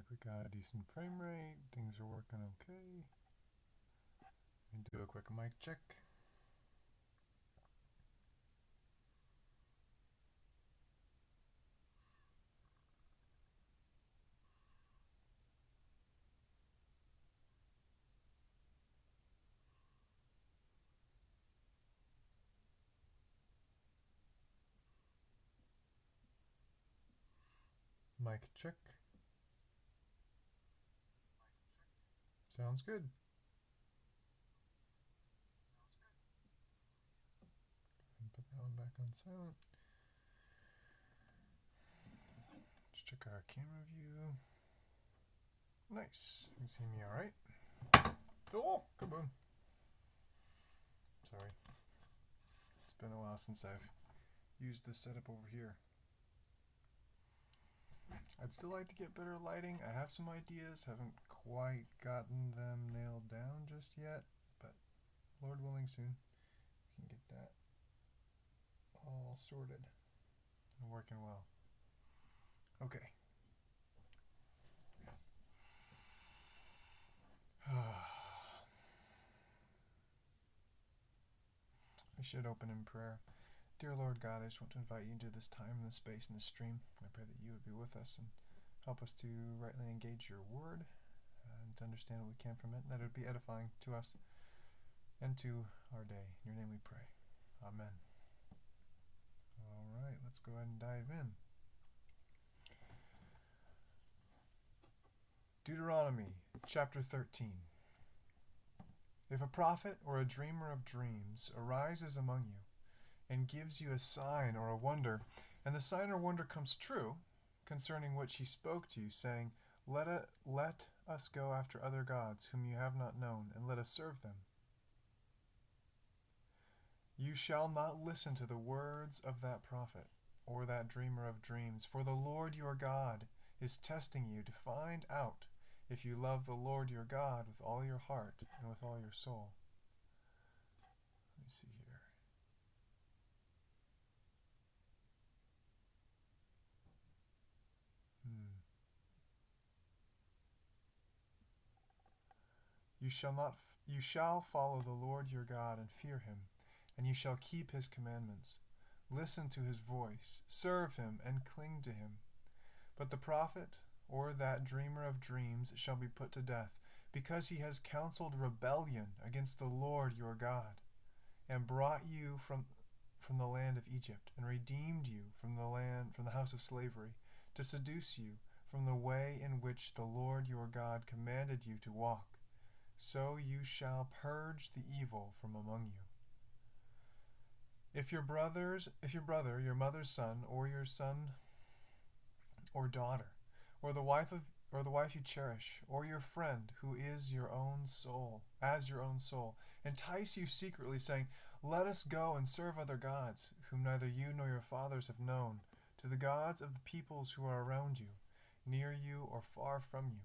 like we got a decent frame rate. Things are working okay. And do a quick mic check. Mic check. Sounds good. And put that one back on silent. Let's check our camera view. Nice. You can see me alright. Oh, kaboom. Sorry. It's been a while since I've used this setup over here. I'd still like to get better lighting. I have some ideas, haven't quite gotten them nailed down just yet, but Lord willing soon we can get that all sorted and working well. Okay. I should open in prayer. Dear Lord God, I just want to invite you into this time and this space and this stream. I pray that you would be with us and help us to rightly engage your word and to understand what we can from it, and that it would be edifying to us and to our day. In your name we pray. Amen. All right, let's go ahead and dive in. Deuteronomy chapter 13. If a prophet or a dreamer of dreams arises among you and gives you a sign or a wonder, and the sign or wonder comes true, concerning which he spoke to you, saying, Let us go after other gods whom you have not known, and let us serve them. You shall not listen to the words of that prophet or that dreamer of dreams, for the Lord your God is testing you to find out if you love the Lord your God with all your heart and with all your soul. Let me see here. You shall follow the Lord your God and fear him, and you shall keep his commandments. Listen to his voice, serve him, and cling to him. But the prophet or that dreamer of dreams shall be put to death, because he has counseled rebellion against the Lord your God, and brought you from the land of Egypt, and redeemed you from the house of slavery, to seduce you from the way in which the Lord your God commanded you to walk. So you shall purge the evil from among you. If your brother, your mother's son, or your son or daughter, or the wife you cherish, or your friend who is your own soul, entice you secretly, saying, Let us go and serve other gods, whom neither you nor your fathers have known, to the gods of the peoples who are around you, near you or far from you,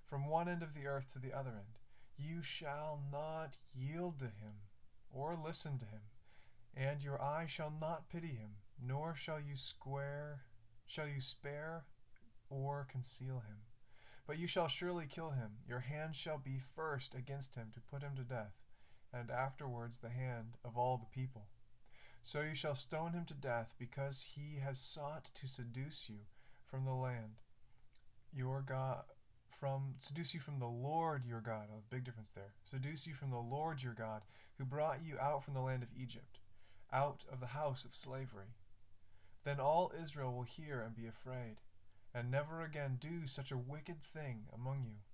from one end of the earth to the other end. You shall not yield to him, or listen to him, and your eye shall not pity him, nor shall you spare or conceal him. But you shall surely kill him. Your hand shall be first against him to put him to death, and afterwards the hand of all the people. So you shall stone him to death, because he has sought to seduce you from the land your God, seduce you from the Lord your God. Oh, big difference there. Seduce you from the Lord your God, who brought you out from the land of Egypt, out of the house of slavery. Then all Israel will hear and be afraid, and never again do such a wicked thing among you.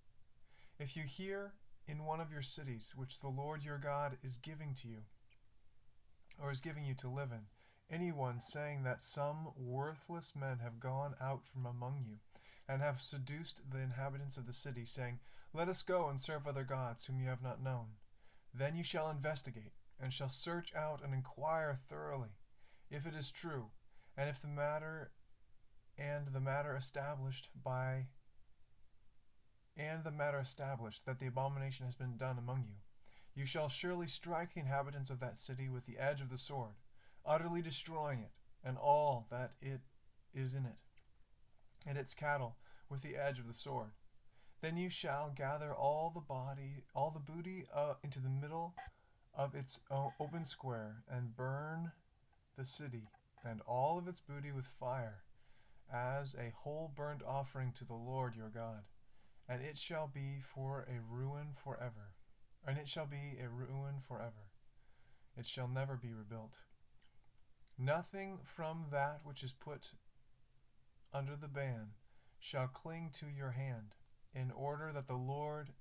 If you hear in one of your cities, which the Lord your God is giving to you, or is giving you to live in, anyone saying that some worthless men have gone out from among you, and have seduced the inhabitants of the city, saying, Let us go and serve other gods whom you have not known, then you shall investigate, and shall search out and inquire thoroughly, if it is true, and if the matter established that the abomination has been done among you. You shall surely strike the inhabitants of that city with the edge of the sword, utterly destroying it, and all that it is in it, and its cattle with the edge of the sword. Then you shall gather all the booty into the middle of its open square, and burn the city and all of its booty with fire, as a whole burnt offering to the Lord your God. And it shall be for a ruin forever. And it shall be a ruin forever. It shall never be rebuilt. Nothing from that which is put under the ban shall cling to your hand, in order that the Lord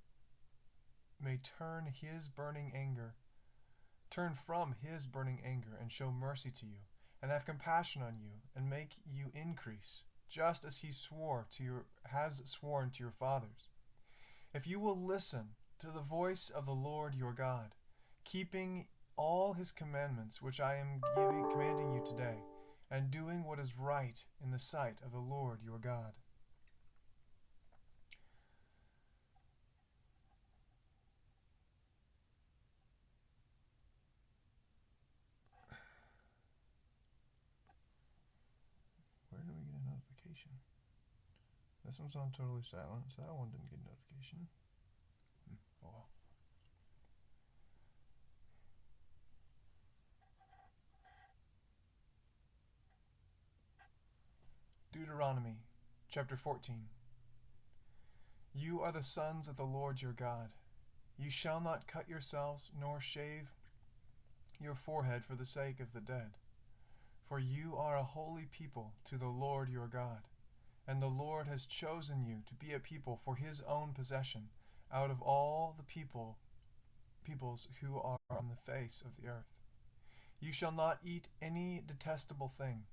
may turn from his burning anger, and show mercy to you, and have compassion on you, and make you increase, just as he has sworn to your fathers. If you will listen to the voice of the Lord your God, keeping all his commandments which I am commanding you today, and doing what is right in the sight of the Lord your God. Where do we get a notification? This one's on totally silent, so that one didn't get a notification. Oh well. Deuteronomy chapter 14. You are the sons of the Lord your God. You shall not cut yourselves, nor shave your forehead for the sake of the dead. For you are a holy people to the Lord your God, and the Lord has chosen you to be a people for his own possession out of all the peoples who are on the face of the earth. You shall not eat any detestable thing.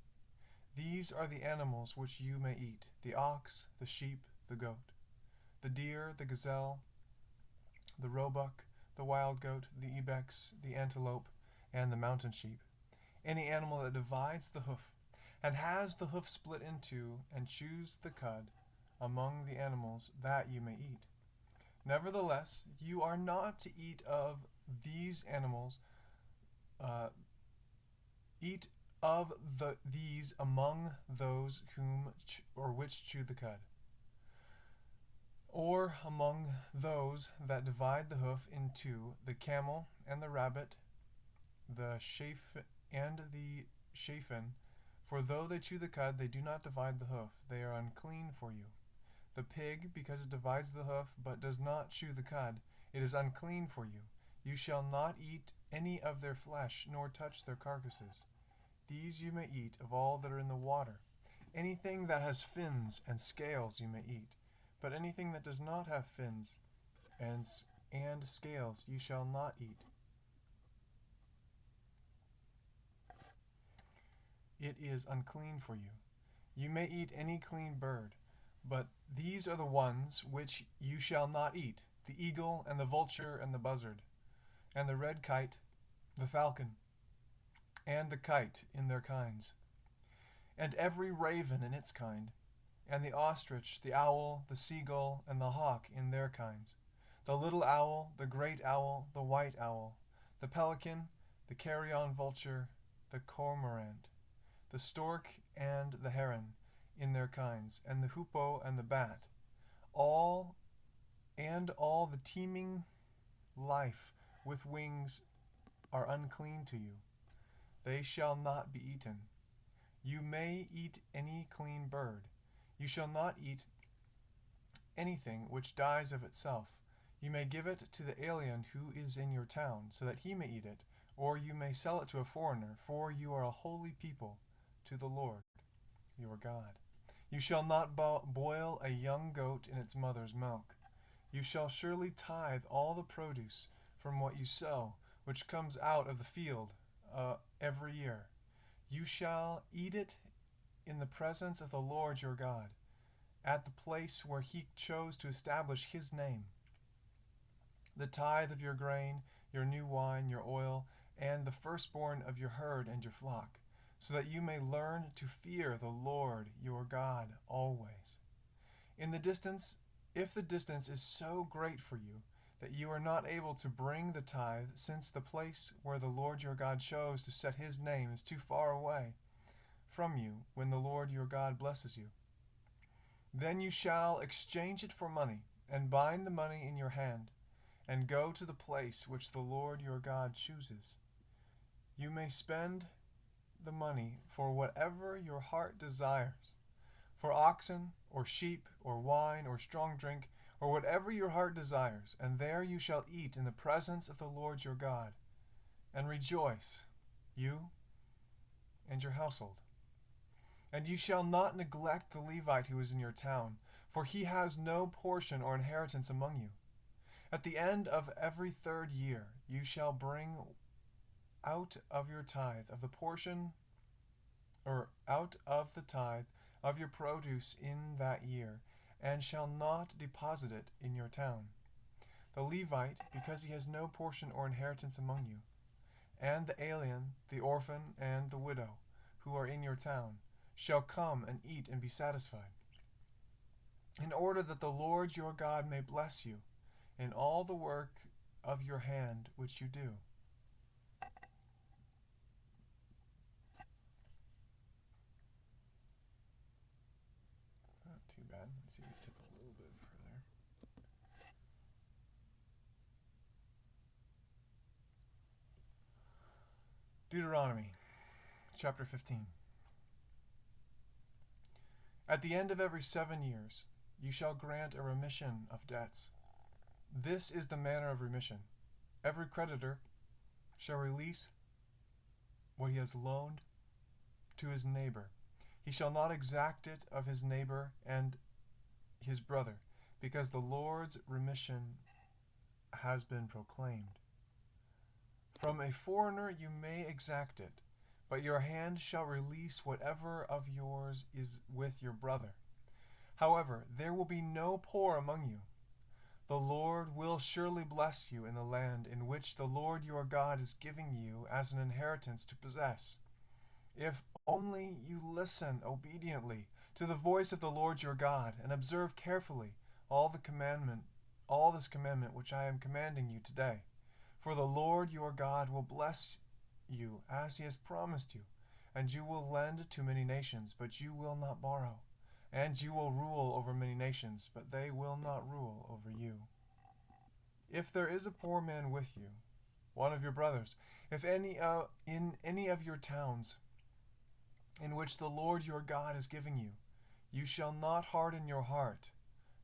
These are the animals which you may eat: the ox, the sheep, the goat, the deer, the gazelle, the roebuck, the wild goat, the ibex, the antelope, and the mountain sheep. Any animal that divides the hoof, and has the hoof split into, and chews the cud, among the animals, that you may eat. Nevertheless, you are not to eat of these animals, these among those which chew the cud, or among those that divide the hoof into the camel and the rabbit, the chafin, for though they chew the cud, they do not divide the hoof. They are unclean for you. The pig, because it divides the hoof, but does not chew the cud, it is unclean for you. You shall not eat any of their flesh, nor touch their carcasses. These you may eat of all that are in the water. Anything that has fins and scales you may eat, but anything that does not have fins and scales you shall not eat. It is unclean for you. You may eat any clean bird, but these are the ones which you shall not eat: the eagle, and the vulture, and the buzzard, and the red kite, the falcon, and the kite in their kinds, and every raven in its kind, and the ostrich, the owl, the seagull, and the hawk in their kinds, the little owl, the great owl, the white owl, the pelican, the carrion vulture, the cormorant, the stork and the heron in their kinds, and the hoopoe and the bat, all the teeming life with wings are unclean to you. They shall not be eaten. You may eat any clean bird. You shall not eat anything which dies of itself. You may give it to the alien who is in your town, so that he may eat it, or you may sell it to a foreigner, for you are a holy people to the Lord your God. You shall not boil a young goat in its mother's milk. You shall surely tithe all the produce from what you sow, which comes out of the field every year. You shall eat it in the presence of the Lord your God, at the place where he chose to establish his name. The tithe of your grain, your new wine, your oil, and the firstborn of your herd and your flock, so that you may learn to fear the Lord your God always. If the distance is so great for you that you are not able to bring the tithe, since the place where the Lord your God chose to set his name is too far away from you when the Lord your God blesses you, then you shall exchange it for money, and bind the money in your hand, and go to the place which the Lord your God chooses. You may spend the money for whatever your heart desires, for oxen, or sheep, or wine, or strong drink, or whatever your heart desires, and there you shall eat in the presence of the Lord your God, and rejoice, you and your household. And you shall not neglect the Levite who is in your town, for he has no portion or inheritance among you. At the end of every 3rd year you shall bring out of your tithe of the portion, or out of the tithe of your produce in that year, and shall not deposit it in your town. The Levite, because he has no portion or inheritance among you, and the alien, the orphan, and the widow, who are in your town, shall come and eat and be satisfied, in order that the Lord your God may bless you in all the work of your hand which you do. Not too bad. Let's see if we tip a little bit further. Deuteronomy chapter 15. At the end of every 7 years, you shall grant a remission of debts. This is the manner of remission. Every creditor shall release what he has loaned to his neighbor. He shall not exact it of his neighbor and his brother, because the Lord's remission has been proclaimed. From a foreigner you may exact it, but your hand shall release whatever of yours is with your brother. However, there will be no poor among you. The Lord will surely bless you in the land in which the Lord your God is giving you as an inheritance to possess, if only you listen obediently to the voice of the Lord your God, and observe carefully all this commandment which I am commanding you today. For the Lord your God will bless you as he has promised you, and you will lend to many nations, but you will not borrow. And you will rule over many nations, but they will not rule over you. If there is a poor man with you, one of your brothers, if in any of your towns in which the Lord your God is giving you, you shall not harden your heart,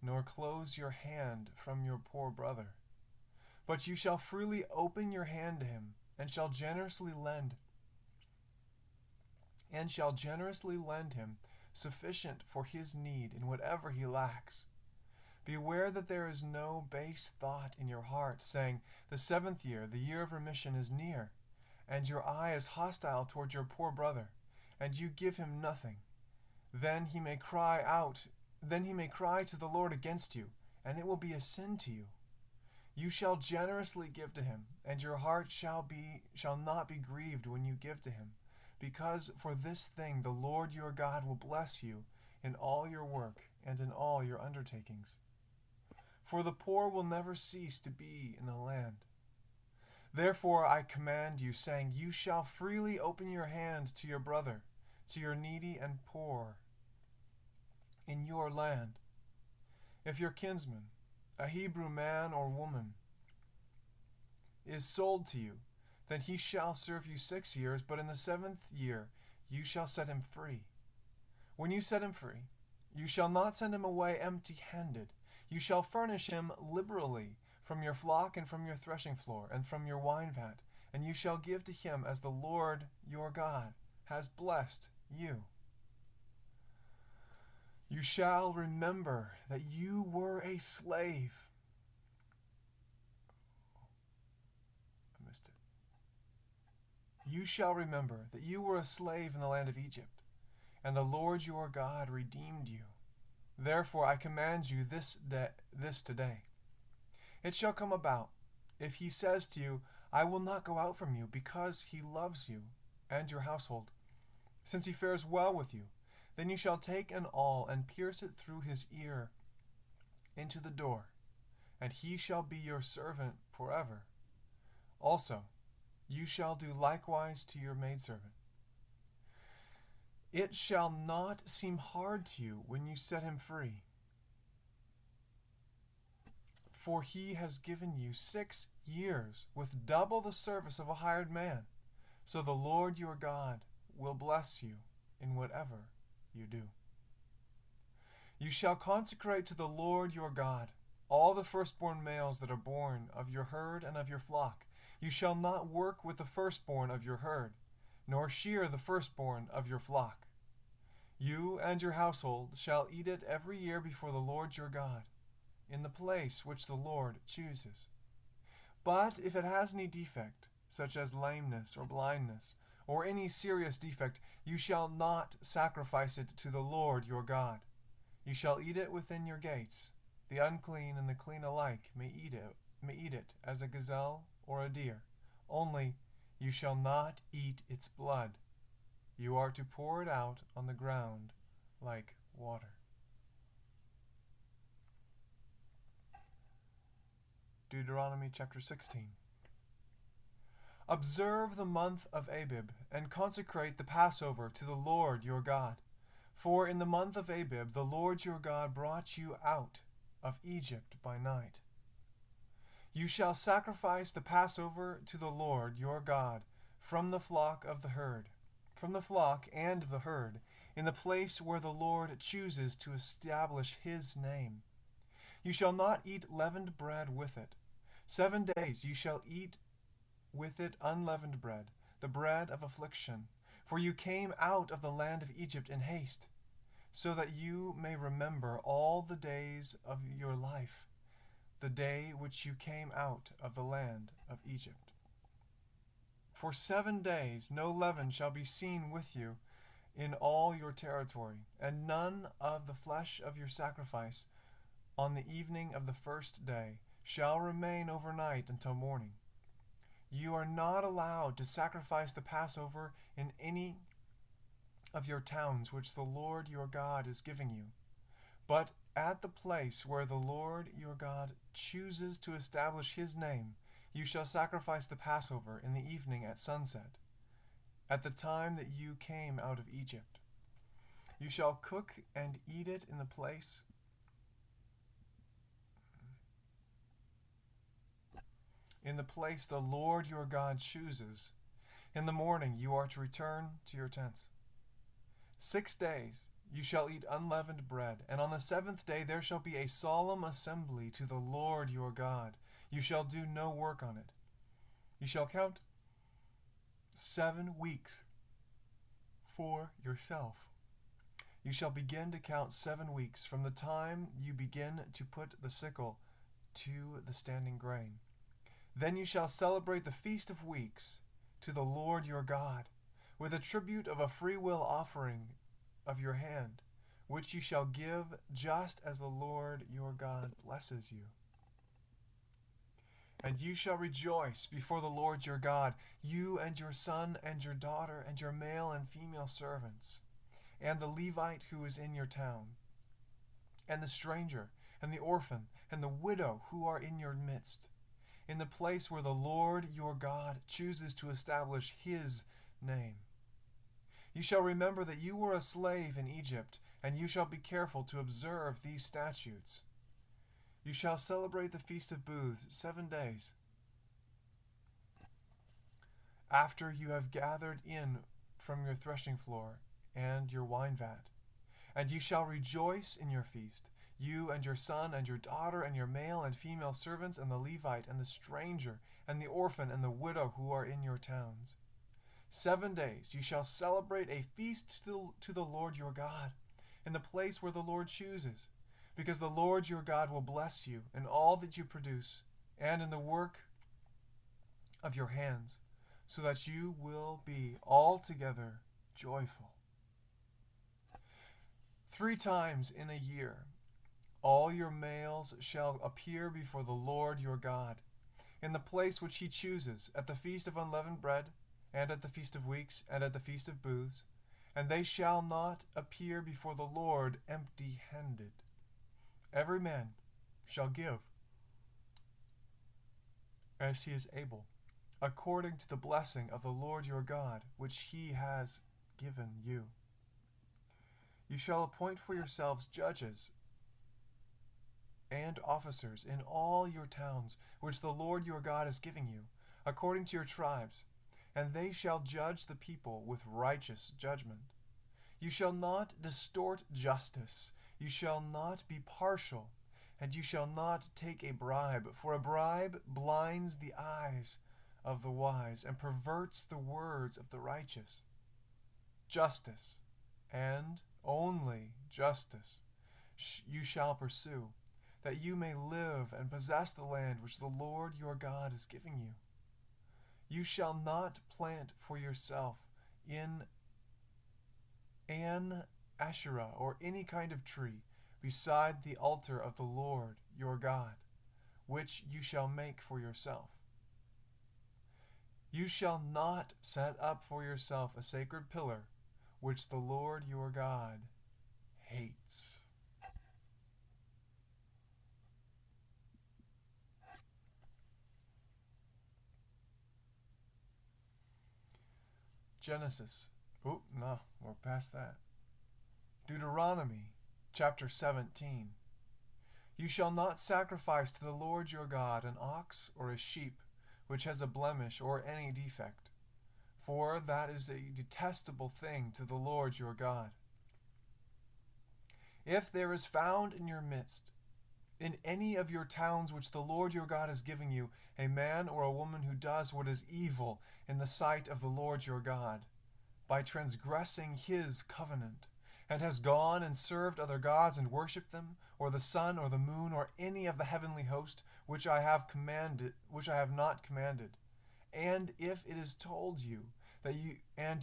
nor close your hand from your poor brother. But you shall freely open your hand to him, and shall generously lend him sufficient for his need in whatever he lacks. Beware that there is no base thought in your heart, saying, the 7th year, the year of remission, is near, and your eye is hostile toward your poor brother, and you give him nothing. Then he may cry to the Lord against you, and it will be a sin to you. You shall generously give to him, and your heart shall not be grieved when you give to him, because for this thing the Lord your God will bless you in all your work and in all your undertakings. For the poor will never cease to be in the land. Therefore I command you, saying, you shall freely open your hand to your brother, to your needy and poor in your land. If your kinsman, a Hebrew man or woman, is sold to you, then he shall serve you 6 years, but in the 7th year you shall set him free. When you set him free, you shall not send him away empty-handed. You shall furnish him liberally from your flock and from your threshing floor and from your wine vat, and you shall give to him as the Lord your God has blessed you. You shall remember that you were a slave. You shall remember that you were a slave in the land of Egypt, and the Lord your God redeemed you. Therefore I command you this today. It shall come about, if he says to you, I will not go out from you, because he loves you and your household, since he fares well with you, then you shall take an awl and pierce it through his ear into the door, and he shall be your servant forever. Also, you shall do likewise to your maidservant. It shall not seem hard to you when you set him free, for he has given you 6 years with double the service of a hired man. So the Lord your God will bless you in whatever you do. You shall consecrate to the Lord your God all the firstborn males that are born of your herd and of your flock. You shall not work with the firstborn of your herd, nor shear the firstborn of your flock. You and your household shall eat it every year before the Lord your God, in the place which the Lord chooses. But if it has any defect, such as lameness or blindness, or any serious defect, you shall not sacrifice it to the Lord your God. You shall eat it within your gates. The unclean and the clean alike may eat it as a gazelle or a deer. Only you shall not eat its blood. You are to pour it out on the ground like water. Deuteronomy chapter 16. Observe the month of Abib, and consecrate the Passover to the Lord your God. For in the month of Abib the Lord your God brought you out of Egypt by night. You shall sacrifice the Passover to the Lord your God from the flock and the herd, in the place where the Lord chooses to establish his name. You shall not eat leavened bread with it. 7 days you shall eat with it unleavened bread, the bread of affliction. For you came out of the land of Egypt in haste, so that you may remember all the days of your life, the day which you came out of the land of Egypt. For 7 days no leaven shall be seen with you in all your territory, and none of the flesh of your sacrifice on the evening of the first day shall remain overnight until morning. You are not allowed to sacrifice the Passover in any of your towns which the Lord your God is giving you, but at the place where the Lord your God chooses to establish his name, you shall sacrifice the Passover in the evening at sunset, at the time that you came out of Egypt. You shall cook and eat it in the place the Lord your God chooses. In the morning you are to return to your tents. 6 days you shall eat unleavened bread, and on the 7th day there shall be a solemn assembly to the Lord your God. You shall do no work on it. You shall count 7 weeks for yourself. You shall begin to count 7 weeks from the time you begin to put the sickle to the standing grain. Then you shall celebrate the Feast of Weeks to the Lord your God, with a tribute of a freewill offering of your hand, which you shall give just as the Lord your God blesses you. And you shall rejoice before the Lord your God, you and your son and your daughter and your male and female servants, and the Levite who is in your town, and the stranger, and the orphan, and the widow who are in your midst, in the place where the Lord your God chooses to establish his name. You shall remember that you were a slave in Egypt, and you shall be careful to observe these statutes. You shall celebrate the Feast of Booths 7 days. After you have gathered in from your threshing floor and your wine vat, and you shall rejoice in your feast, you and your son and your daughter and your male and female servants and the Levite and the stranger and the orphan and the widow who are in your towns. 7 days you shall celebrate a feast to the Lord your God in the place where the Lord chooses, because the Lord your God will bless you in all that you produce and in the work of your hands, so that you will be altogether joyful. 3 times in a year all your males shall appear before the Lord your God, in the place which he chooses, at the Feast of Unleavened Bread, and at the Feast of Weeks, and at the Feast of Booths, and they shall not appear before the Lord empty-handed. Every man shall give as he is able, according to the blessing of the Lord your God, which he has given you. You shall appoint for yourselves judges and officers in all your towns, which the Lord your God is giving you, according to your tribes, and they shall judge the people with righteous judgment. You shall not distort justice, you shall not be partial, and you shall not take a bribe, for a bribe blinds the eyes of the wise and perverts the words of the righteous. Justice, and only justice, you shall pursue, that you may live and possess the land which the Lord your God is giving you. You shall not plant for yourself in an Asherah or any kind of tree beside the altar of the Lord your God, which you shall make for yourself. You shall not set up for yourself a sacred pillar, which the Lord your God hates. Genesis. Oh, no, we're past that. Deuteronomy, chapter 17. You shall not sacrifice to the Lord your God an ox or a sheep which has a blemish or any defect, for that is a detestable thing to the Lord your God. If there is found in your midst, in any of your towns which the Lord your God is giving you, a man or a woman who does what is evil in the sight of the Lord your God, by transgressing his covenant, and has gone and served other gods and worshipped them, or the sun or the moon, or any of the heavenly host which I have not commanded, and if it is told you that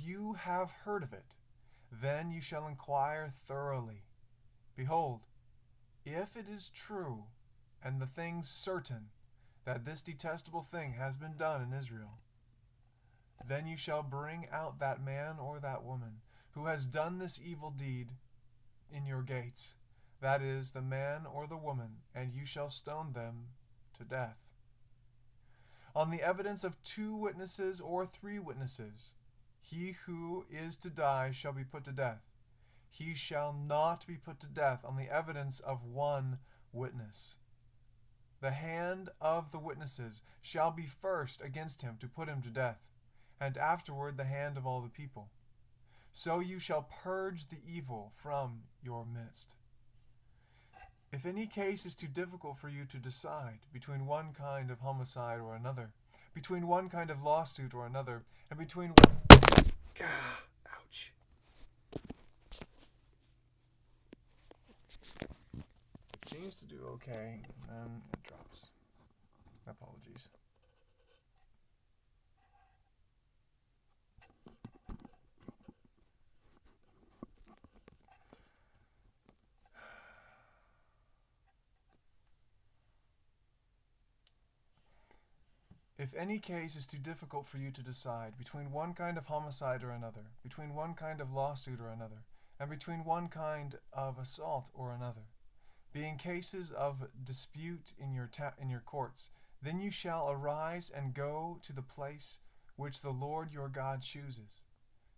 you have heard of it, then you shall inquire thoroughly. Behold, if it is true, and the thing certain, that this detestable thing has been done in Israel, then you shall bring out that man or that woman who has done this evil deed in your gates, that is, the man or the woman, and you shall stone them to death. On the evidence of 2 witnesses or 3 witnesses, he who is to die shall be put to death. He shall not be put to death on the evidence of 1 witness. The hand of the witnesses shall be first against him to put him to death, and afterward the hand of all the people. So you shall purge the evil from your midst. If any case is too difficult for you to decide between one kind of homicide or another, between one kind of lawsuit or another, and between ouch. It seems to do okay, and then it drops. Apologies. If any case is too difficult for you to decide between one kind of homicide or another, between one kind of lawsuit or another, and between one kind of assault or another, being cases of dispute in your courts, then you shall arise and go to the place which the Lord your God chooses.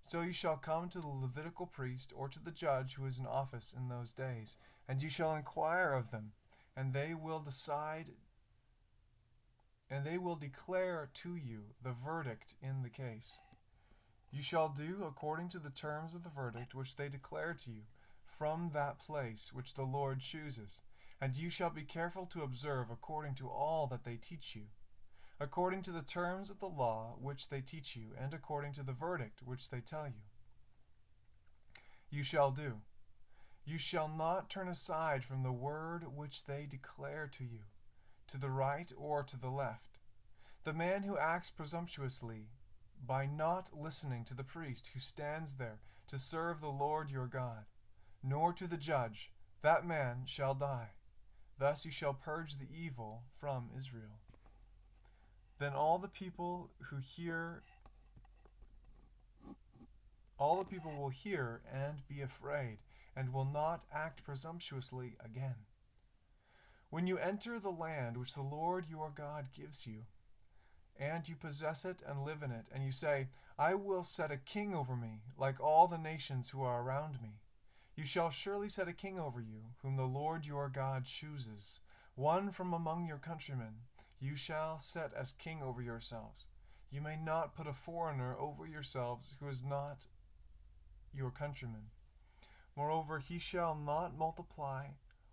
So you shall come to the Levitical priest or to the judge who is in office in those days, and you shall inquire of them, and they will decide, and they will declare to you the verdict in the case. You shall do according to the terms of the verdict which they declare to you from that place which the Lord chooses, and you shall be careful to observe according to all that they teach you, according to the terms of the law which they teach you, and according to the verdict which they tell you. You shall do. You shall not turn aside from the word which they declare to you, to the right or to the left. The man who acts presumptuously by not listening to the priest who stands there to serve the Lord your God, nor to the judge, that man shall die. Thus you shall purge the evil from Israel. Then all the people will hear and be afraid, and will not act presumptuously again. When you enter the land which the Lord your God gives you, and you possess it and live in it, and you say, I will set a king over me, like all the nations who are around me, you shall surely set a king over you, whom the Lord your God chooses, One from among your countrymen you shall set as king over yourselves. You may not put a foreigner over yourselves who is not your countryman. Moreover, he shall not multiply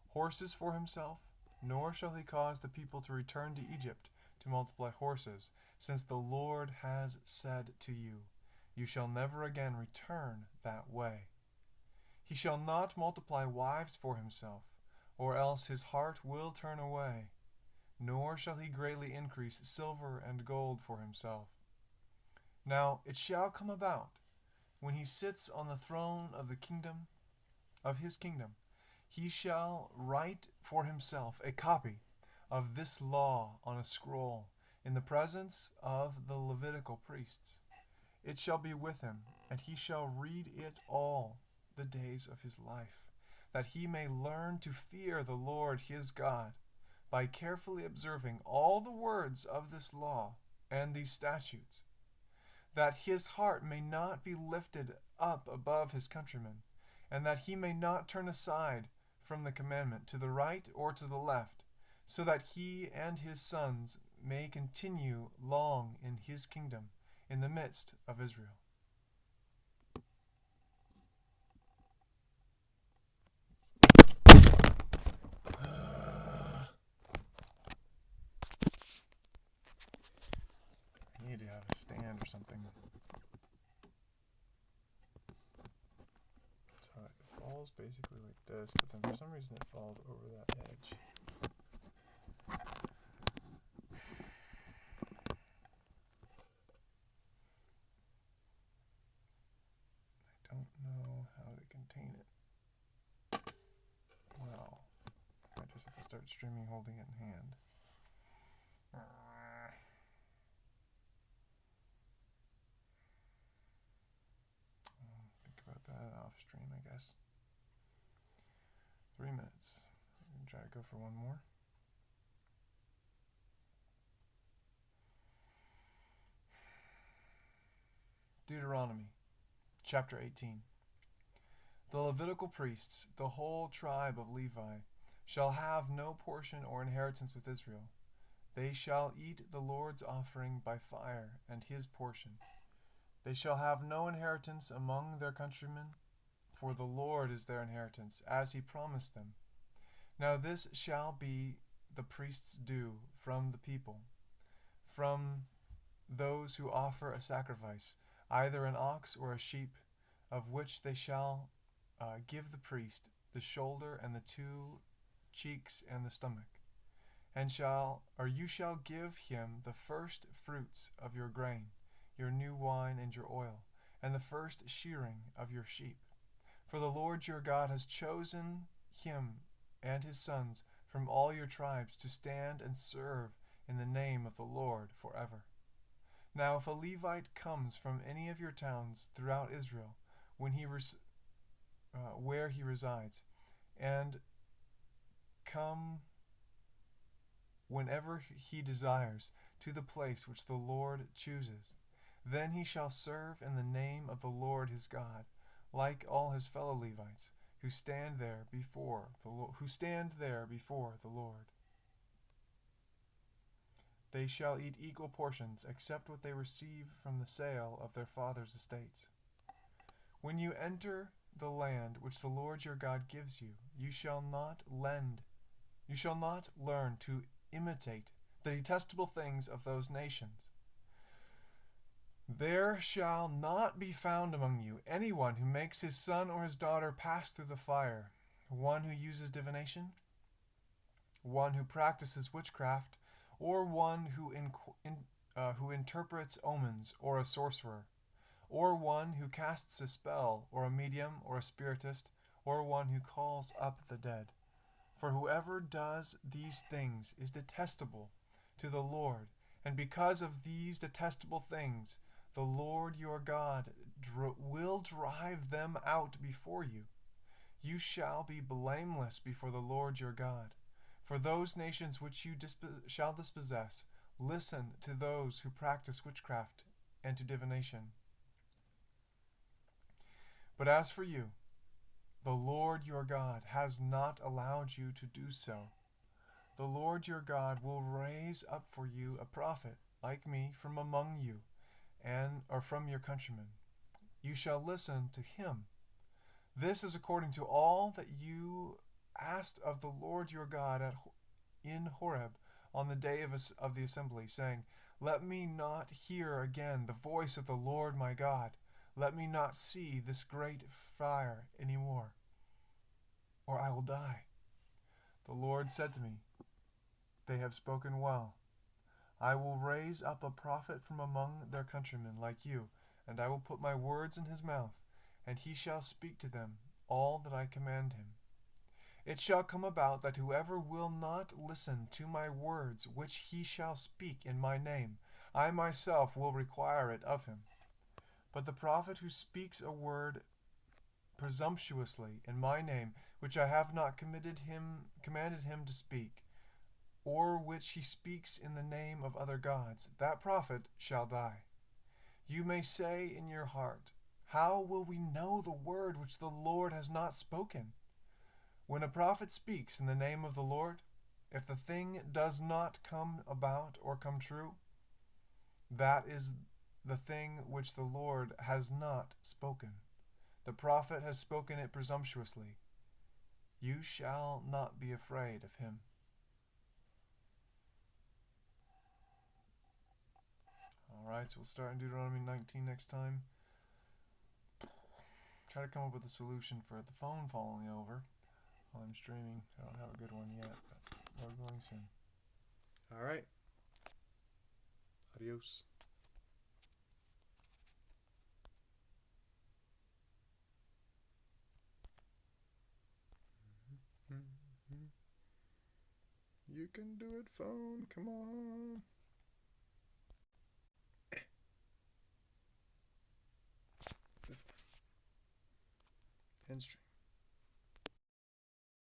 horses for himself, nor shall he cause the people to return to Egypt to multiply horses, since the Lord has said to you, you shall never again return that way. He shall not multiply wives for himself, or else his heart will turn away, nor shall he greatly increase silver and gold for himself. Now it shall come about, when he sits on the throne of his kingdom, he shall write for himself a copy of this law on a scroll in the presence of the Levitical priests. It shall be with him, and he shall read it all the days of his life, that he may learn to fear the Lord his God, by carefully observing all the words of this law and these statutes, that his heart may not be lifted up above his countrymen, and that he may not turn aside from the commandment to the right or to the left, so that he and his sons may continue long in his kingdom in the midst of Israel. I need to have a stand or something. So it falls basically like this, but then for some reason it falls over that edge. I don't know how to contain it. Well, I just have to start streaming holding it in hand. Think about that off stream, I guess. 3 minutes. I'm going to try to go for one more. Deuteronomy, chapter 18. The Levitical priests, the whole tribe of Levi, shall have no portion or inheritance with Israel. They shall eat the Lord's offering by fire, and his portion. They shall have no inheritance among their countrymen, for the Lord is their inheritance, as he promised them. Now this shall be the priest's due from the people, from those who offer a sacrifice, either an ox or a sheep, of which they shall give the priest the shoulder and the 2 cheeks and the stomach. And you shall give him the first fruits of your grain, your new wine and your oil, and the first shearing of your sheep. For the Lord your God has chosen him and his sons from all your tribes to stand and serve in the name of the Lord forever. Now if a Levite comes from any of your towns throughout Israel, where he resides, and come whenever he desires to the place which the Lord chooses, then he shall serve in the name of the Lord his God, like all his fellow Levites who stand there before the Lord. They shall eat equal portions, except what they receive from the sale of their father's estates. When you enter the land which the Lord your God gives you, you shall not learn to imitate the detestable things of those nations. There shall not be found among you anyone who makes his son or his daughter pass through the fire, one who uses divination, one who practices witchcraft, or one who interprets omens, or a sorcerer, or one who casts a spell, or a medium, or a spiritist, or one who calls up the dead. For whoever does these things is detestable to the Lord, and because of these detestable things, the Lord your God will drive them out before you. You shall be blameless before the Lord your God. For those nations which you shall dispossess, listen to those who practice witchcraft and to divination. But as for you, the Lord your God has not allowed you to do so. The Lord your God will raise up for you a prophet like me from among you, or from your countrymen. You shall listen to him. This is according to all that you asked of the Lord your God in Horeb on the day of the assembly, saying, Let me not hear again the voice of the Lord my God. Let me not see this great fire any more, or I will die. The Lord said to me, They have spoken well. I will raise up a prophet from among their countrymen like you, and I will put my words in his mouth, and he shall speak to them all that I command him. It shall come about that whoever will not listen to my words which he shall speak in my name, I myself will require it of him. But the prophet who speaks a word presumptuously in my name, which I have not commanded him to speak, or which he speaks in the name of other gods, that prophet shall die. You may say in your heart, How will we know the word which the Lord has not spoken? When a prophet speaks in the name of the Lord, if the thing does not come about or come true, that is the thing which the Lord has not spoken. The prophet has spoken it presumptuously. You shall not be afraid of him. Alright, so we'll start in Deuteronomy 19 next time. Try to come up with a solution for the phone falling over while I'm streaming. I don't have a good one yet, but we're going soon. Alright. Adios. You can do it, phone. Come on. This one. End stream.